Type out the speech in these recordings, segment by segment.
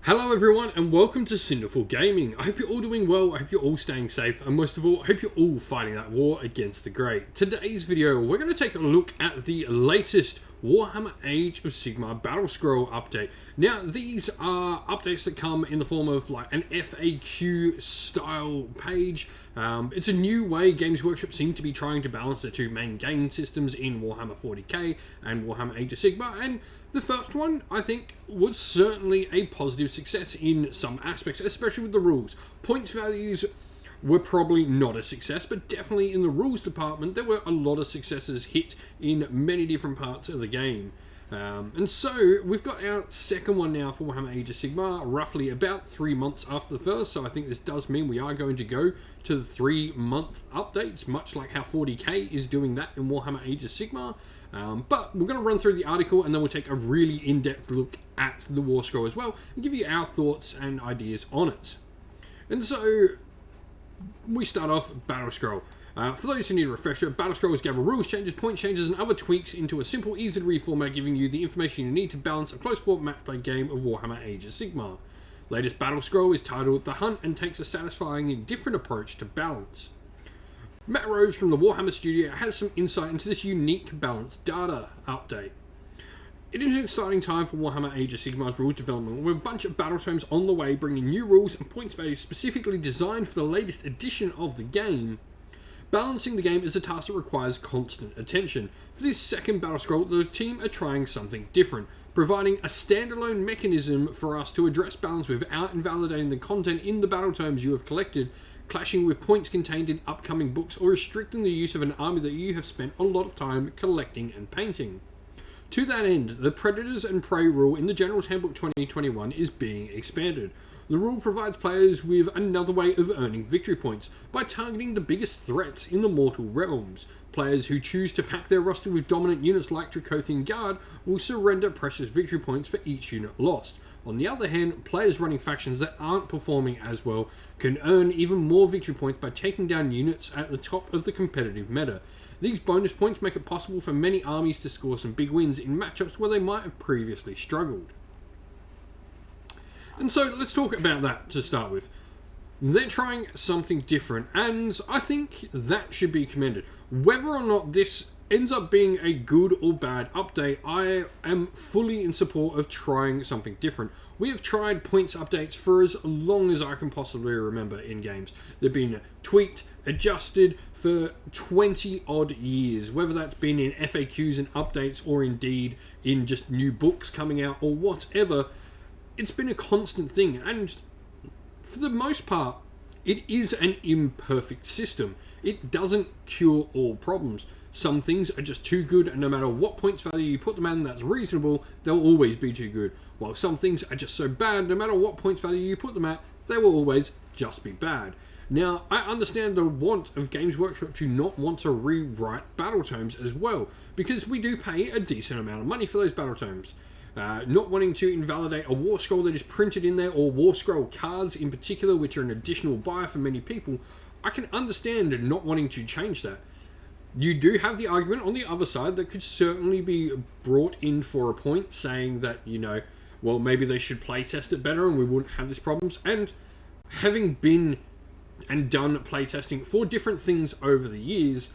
Hello everyone and welcome to Cinderful Gaming. I hope you're all doing well, I hope you're all staying safe, and most of all, I hope you're all fighting that war against the Great. Today's video, we're going to take a look at the latest Warhammer Age of Sigmar Battlescroll update. Now, these are updates that come in the form of like an FAQ style page. It's a new way Games Workshop seem to be trying to balance their two main game systems in Warhammer 40k and Warhammer Age of Sigmar, and the first one, I think, was certainly a positive success in some aspects, especially with the rules. Points values were probably not a success, but definitely in the rules department, there were a lot of successes hit in many different parts of the game. And so, we've got our second one now for Warhammer Age of Sigmar, roughly about 3 months after the first, so I think this does mean we are going to go to the 3-month updates, much like how 40k is doing that in Warhammer Age of Sigmar. But we're going to run through the article and then we'll take a really in-depth look at the War Scroll as well and give you our thoughts and ideas on it. And so, we start off Battlescroll. For those who need a refresher, Battlescrolls gather rules changes, point changes and other tweaks into a simple, easy to read format, giving you the information you need to balance a close-fought match-play game of Warhammer Age of Sigmar. Latest Battlescroll is titled The Hunt and takes a satisfying and different approach to balance. Matt Rose from the Warhammer Studio has some insight into this unique balanced data update. It is an exciting time for Warhammer Age of Sigmar's rules development, with a bunch of battle tomes on the way bringing new rules and points values specifically designed for the latest edition of the game. Balancing the game is a task that requires constant attention. For this second Battlescroll, the team are trying something different, providing a standalone mechanism for us to address balance without invalidating the content in the battle tomes you have collected, clashing with points contained in upcoming books, or restricting the use of an army that you have spent a lot of time collecting and painting. To that end, the Predators and Prey rule in the General's Handbook 2021 is being expanded. The rule provides players with another way of earning victory points by targeting the biggest threats in the mortal realms. Players who choose to pack their roster with dominant units like Dracothian Guard will surrender precious victory points for each unit lost. On the other hand, players running factions that aren't performing as well can earn even more victory points by taking down units at the top of the competitive meta. These bonus points make it possible for many armies to score some big wins in matchups where they might have previously struggled. And so let's talk about that to start with. They're trying something different, and I think that should be commended. Whether or not this ends up being a good or bad update, I am fully in support of trying something different. We have tried points updates for as long as I can possibly remember in games. They've been tweaked, adjusted for 20 odd years, whether that's been in FAQs and updates or indeed in just new books coming out or whatever. It's been a constant thing, and for the most part, it is an imperfect system. It doesn't cure all problems. Some things are just too good, and no matter what points value you put them at that's reasonable, they'll always be too good. While some things are just so bad, no matter what points value you put them at, they will always just be bad. Now, I understand the want of Games Workshop to not want to rewrite battle tomes as well, because we do pay a decent amount of money for those battle tomes. Not wanting to invalidate a War Scroll that is printed in there, or War Scroll cards in particular, which are an additional buy for many people, I can understand not wanting to change that. You do have the argument on the other side that could certainly be brought in for a point, saying that, well, maybe they should playtest it better and we wouldn't have these problems. And having been and done playtesting for different things over the years,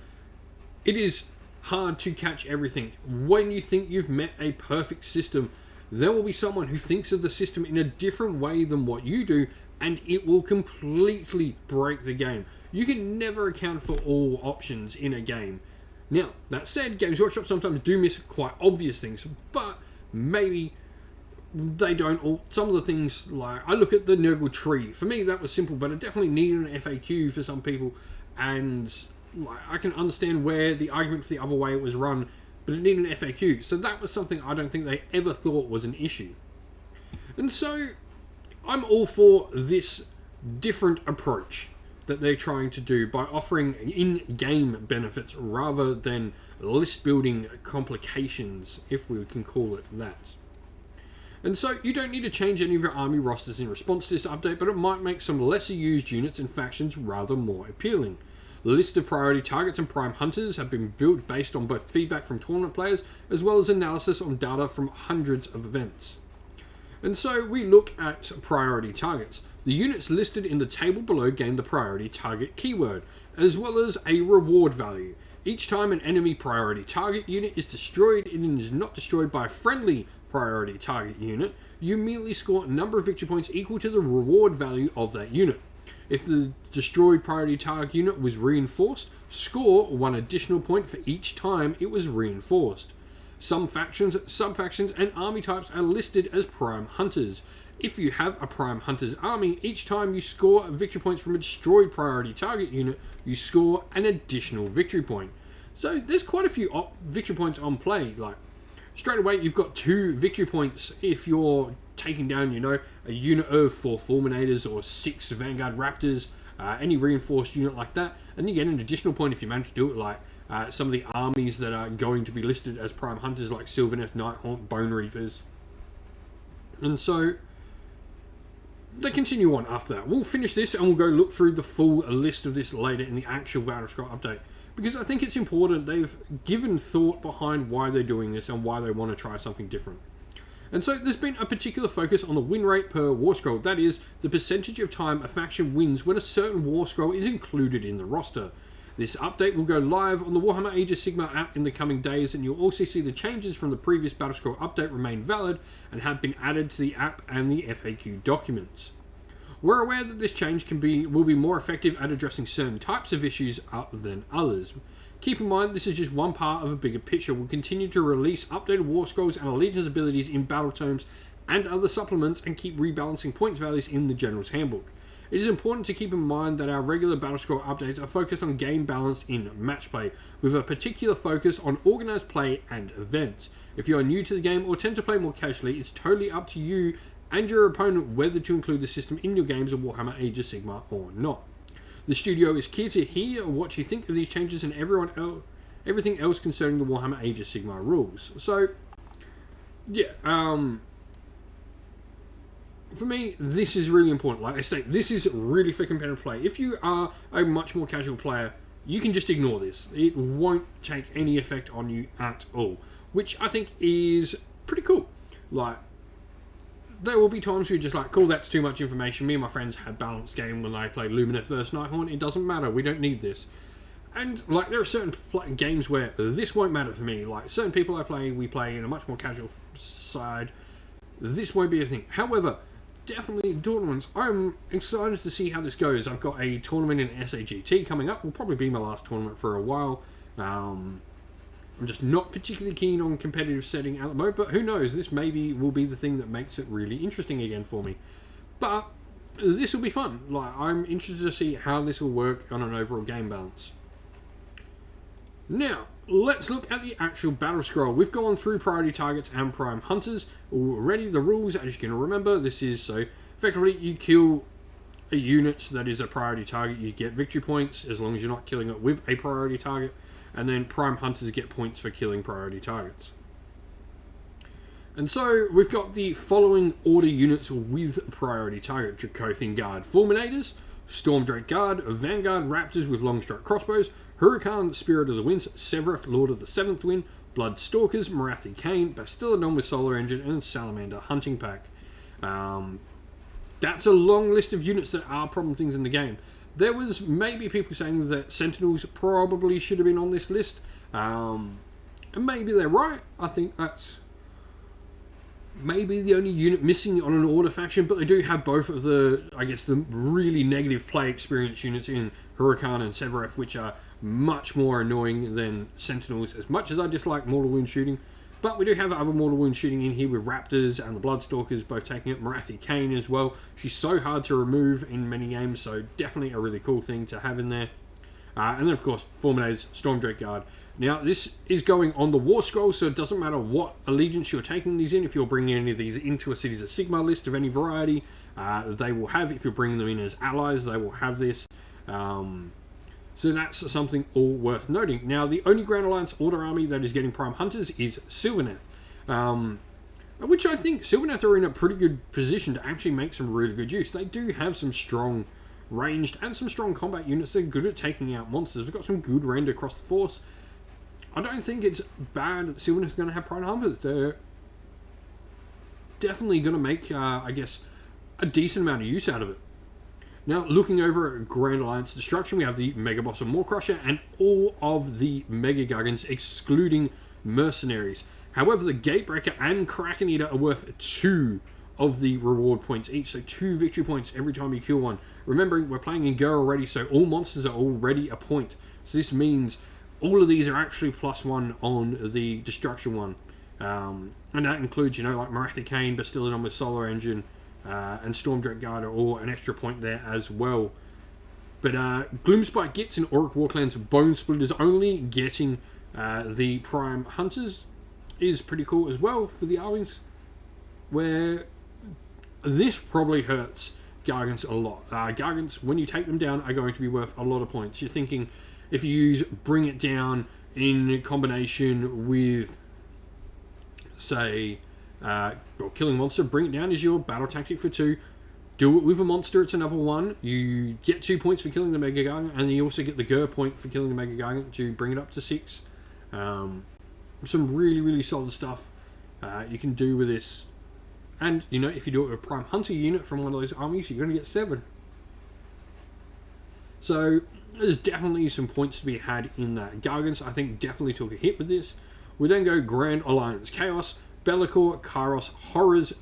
it is hard to catch everything. When you think you've met a perfect system, there will be someone who thinks of the system in a different way than what you do, and it will completely break the game. You can never account for all options in a game. Now, that said, Games Workshop sometimes do miss quite obvious things, but maybe they don't all. Some of the things, like, I look at the Nurgle tree. For me, that was simple, but it definitely needed an FAQ for some people, and I can understand where the argument for the other way it was run, but it needed an FAQ. So that was something I don't think they ever thought was an issue. And so, I'm all for this different approach that they're trying to do by offering in-game benefits rather than list-building complications, if we can call it that. And so, you don't need to change any of your army rosters in response to this update, but it might make some lesser used units and factions rather more appealing. The list of priority targets and prime hunters have been built based on both feedback from tournament players as well as analysis on data from hundreds of events. And so we look at priority targets. The units listed in the table below gain the priority target keyword, as well as a reward value. Each time an enemy priority target unit is destroyed and is not destroyed by a friendly priority target unit, you immediately score a number of victory points equal to the reward value of that unit. If the destroyed priority target unit was reinforced, score 1 additional point for each time it was reinforced. Some factions, sub-factions, and army types are listed as prime hunters. If you have a prime hunter's army, each time you score victory points from a destroyed priority target unit, you score an additional victory point. So there's quite a few victory points on play. Like, straight away, you've got 2 victory points if you're taking down, a unit of 4 Fulminators or 6 Vanguard Raptors, any reinforced unit like that, and you get an additional point if you manage to do it like some of the armies that are going to be listed as prime hunters like Sylvaneth, Nighthaunt, Bone Reapers. And so they continue on after that. We'll finish this and we'll go look through the full list of this later in the actual Battlescroll update, because I think it's important they've given thought behind why they're doing this and why they want to try something different. And so there's been a particular focus on the win rate per war scroll, that is, the percentage of time a faction wins when a certain war scroll is included in the roster. This update will go live on the Warhammer Age of Sigmar app in the coming days, and you'll also see the changes from the previous Battlescroll update remain valid and have been added to the app and the FAQ documents. We're aware that this change will be more effective at addressing certain types of issues than others. Keep in mind, this is just one part of a bigger picture. We'll continue to release updated war scrolls and allegiance abilities in battle tomes and other supplements, and keep rebalancing points values in the General's Handbook. It is important to keep in mind that our regular Battlescroll updates are focused on game balance in match play, with a particular focus on organised play and events. If you are new to the game or tend to play more casually, it's totally up to you and your opponent whether to include the system in your games of Warhammer Age of Sigmar or not. The studio is keen to hear what you think of these changes and everything else concerning the Warhammer Age of Sigmar rules. So, yeah, for me, this is really important. Like I state, this is really for competitive play. If you are a much more casual player, you can just ignore this. It won't take any effect on you at all, which I think is pretty cool. Like, there will be times where you're just like, cool, that's too much information. Me and my friends had balanced game when I played Lumineth vs Nighthaunt. It doesn't matter. We don't need this. And, like, there are certain games where this won't matter for me. Like, certain people we play in a much more casual side. This won't be a thing. However, definitely tournaments. I'm excited to see how this goes. I've got a tournament in SAGT coming up. Will probably be my last tournament for a while. I'm just not particularly keen on competitive setting at the moment, but who knows? This maybe will be the thing that makes it really interesting again for me. But this will be fun. Like, I'm interested to see how this will work on an overall game balance. Now, let's look at the actual battle scroll. We've gone through priority targets and prime hunters already. The rules, as you can remember, this is so effectively you kill a unit that is a priority target, you get victory points as long as you're not killing it with a priority target, and then prime hunters get points for killing priority targets. And so we've got the following order units with priority target: Dracothian Guard Fulminators, Stormdrake Guard, Vanguard Raptors with long-strike crossbows, Huracan Spirit of the Winds, Severeth Lord of the Seventh Wind, Blood Stalkers, Morathi Kane, Bastillodon with Solar Engine, and Salamander Hunting Pack. That's a long list of units that are problem things in the game. There was maybe people saying that Sentinels probably should have been on this list, and maybe they're right. I think that's maybe the only unit missing on an order faction, but they do have both of the, I guess, the really negative play experience units in Huracan and Severeth, which are much more annoying than Sentinels, as much as I dislike mortal wound shooting. But we do have other mortal wound shooting in here with Raptors and the Bloodstalkers both taking it. Morathi Kane as well. She's so hard to remove in many games, so definitely a really cool thing to have in there. And then, of course, Fulminators, Stormdrake Guard. Now, this is going on the War Scroll, so it doesn't matter what allegiance you're taking these in. If you're bringing any of these into a Cities of Sigmar list of any variety, they will have. If you're bringing them in as allies, they will have this. So that's something all worth noting. Now, the only Grand Alliance Order army that is getting Prime Hunters is Sylvaneth, which I think Sylvaneth are in a pretty good position to actually make some really good use. They do have some strong ranged and some strong combat units. They're good at taking out monsters. They've got some good rend across the force. I don't think it's bad that Sylvaneth is going to have Prime Hunters. definitely going to make, I guess, a decent amount of use out of it. Now, looking over at Grand Alliance Destruction, we have the Mega Boss and Maw Crusher and all of the Mega Gargants, excluding Mercenaries. However, the Gatebreaker and Kraken Eater are worth 2 of the reward points each, so 2 victory points every time you kill one. Remembering, we're playing in Go already, so all monsters are already a point. So this means all of these are actually +1 on the Destruction one. And that includes, you know, like Marathicane, Bastillodon with Solar Engine, and Stormdrake Guard are all an extra point there as well. But Gloomspite Gits and Auric Warclan's Bone Splitters only getting the Prime Hunters is pretty cool as well for the armies, where this probably hurts Gargants a lot. Gargants, when you take them down, are going to be worth a lot of points. You're thinking, if you use Bring It Down in combination with, say, Killing Monster, Bring It Down is your battle tactic for 2. Do it with a monster, it's another 1. You get 2 points for killing the Mega Gargant, and you also get the Gur point for killing the Mega Gargant to bring it up to 6. Some really, really solid stuff you can do with this. And, you know, if you do it with a Prime Hunter unit from one of those armies, you're going to get 7. So, there's definitely some points to be had in that. Gargants, I think, definitely took a hit with this. We then go Grand Alliance Chaos, Be'lakor, Kairos, Horrors,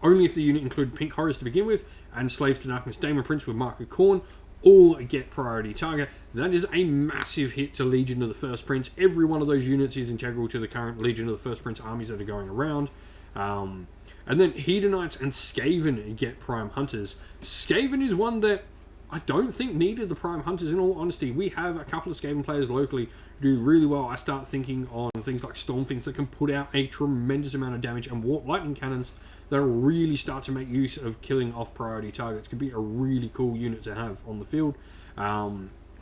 only if the unit included Pink Horrors to begin with, and Slaves to Darkness Daemon Prince with Mark of Khorne, all get priority target. That is a massive hit to Legion of the First Prince. Every one of those units is integral to the current Legion of the First Prince armies that are going around. And then Hedonites and Skaven get Prime Hunters. Skaven is one that I don't think needed the Prime Hunters, in all honesty. We have a couple of Skaven players locally who do really well. I start thinking on things like Stormfinks that can put out a tremendous amount of damage, and Warp Lightning Cannons that really start to make use of killing off priority targets. Could be a really cool unit to have on the field. I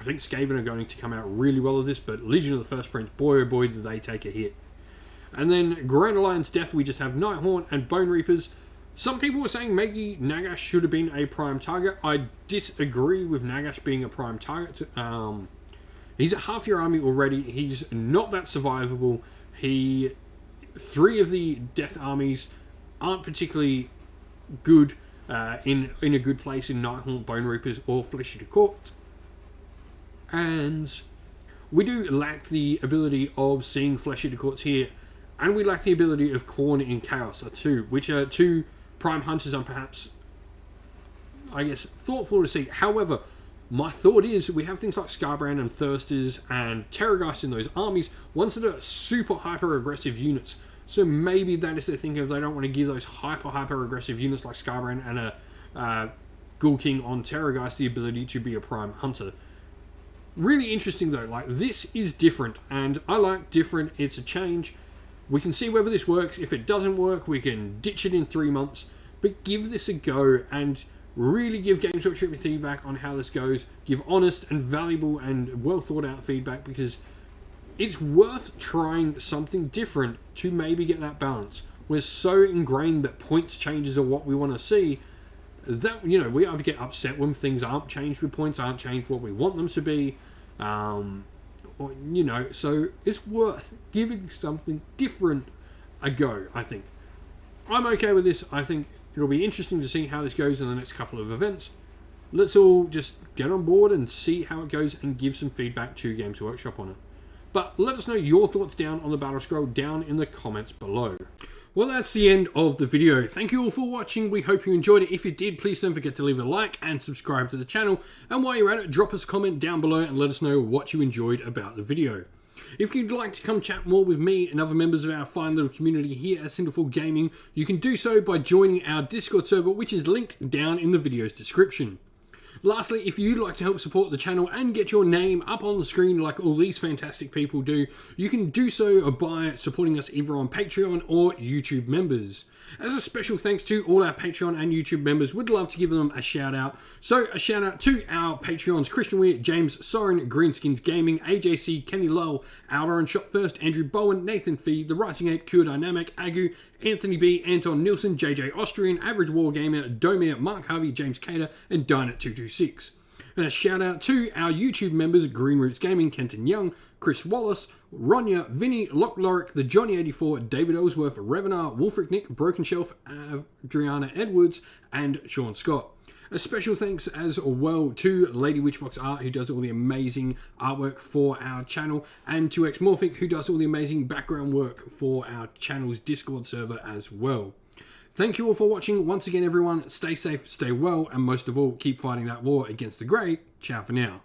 think Skaven are going to come out really well with this, but Legion of the First Prince, boy oh boy, did they take a hit. And then Grand Alliance Death, we just have Nighthorn and Bone Reapers. Some people were saying maybe Nagash should have been a prime target. I disagree with Nagash being a prime target. He's at half your army already. He's not that survivable. 3 of the Death armies aren't particularly good in a good place in Nighthorn, Bone Reapers, or Flesh Eater Corpse. And we do lack the ability of seeing Flesh Eater Corpse here, and we lack the ability of Khorne in Chaos too, which are 2 Prime Hunters I'm perhaps, I guess, thoughtful to see. However, my thought is we have things like Scarbrand and Thirsters and Terrorgeist in those armies, ones that are super hyper-aggressive units. So maybe that is their thinking of they don't want to give those hyper-aggressive units like Scarbrand and a Ghoul King on Terrorgeist the ability to be a Prime Hunter. Really interesting though, like this is different, and I like different, it's a change. We can see whether this works. If it doesn't work, we can ditch it in 3 months. But give this a go and really give Games Workshop feedback on how this goes. Give honest and valuable and well thought out feedback, because it's worth trying something different to maybe get that balance. We're so ingrained that points changes are what we want to see that, you know, we either get upset when things aren't changed with points, aren't changed what we want them to be. Or, you know, so it's worth giving something different a go, I think. I'm okay with this. I think it'll be interesting to see how this goes in the next couple of events. Let's all just get on board and see how it goes and give some feedback to Games Workshop on it. But let us know your thoughts down on the Battlescroll down in the comments below. Well, that's the end of the video. Thank you all for watching. We hope you enjoyed it. If you did, please don't forget to leave a like and subscribe to the channel. And while you're at it, drop us a comment down below and let us know what you enjoyed about the video. If you'd like to come chat more with me and other members of our fine little community here at Cinderful Gaming, you can do so by joining our Discord server, which is linked down in the video's description. Lastly, if you'd like to help support the channel and get your name up on the screen like all these fantastic people do, you can do so by supporting us either on Patreon or YouTube members. As a special thanks to all our Patreon and YouTube members, we'd love to give them a shout out. So a shout out to our Patreons: Christian Weir, James Soren, Greenskins Gaming, AJC, Kenny Lull, Outer and Shot First, Andrew Bowen, Nathan Fee, The Rising Ape, Cure Dynamic, Agu, Anthony B, Anton Nilsson, JJ Austrian, Average Wargamer, Domir, Mark Harvey, James Cater, and Dynet226. And a shout out to our YouTube members, Green Roots Gaming, Kenton Young, Chris Wallace, Ronya, Vinny, Lock Lorick, the Johnny84, David Ellsworth, Revenar, Wolfric Nick, Broken Shelf, Adriana Edwards, and Sean Scott. A special thanks as well to Lady Witchfox Art, who does all the amazing artwork for our channel, and to Xmorphic, who does all the amazing background work for our channel's Discord server as well. Thank you all for watching. Once again, everyone, stay safe, stay well, and most of all, keep fighting that war against the Grey. Ciao for now.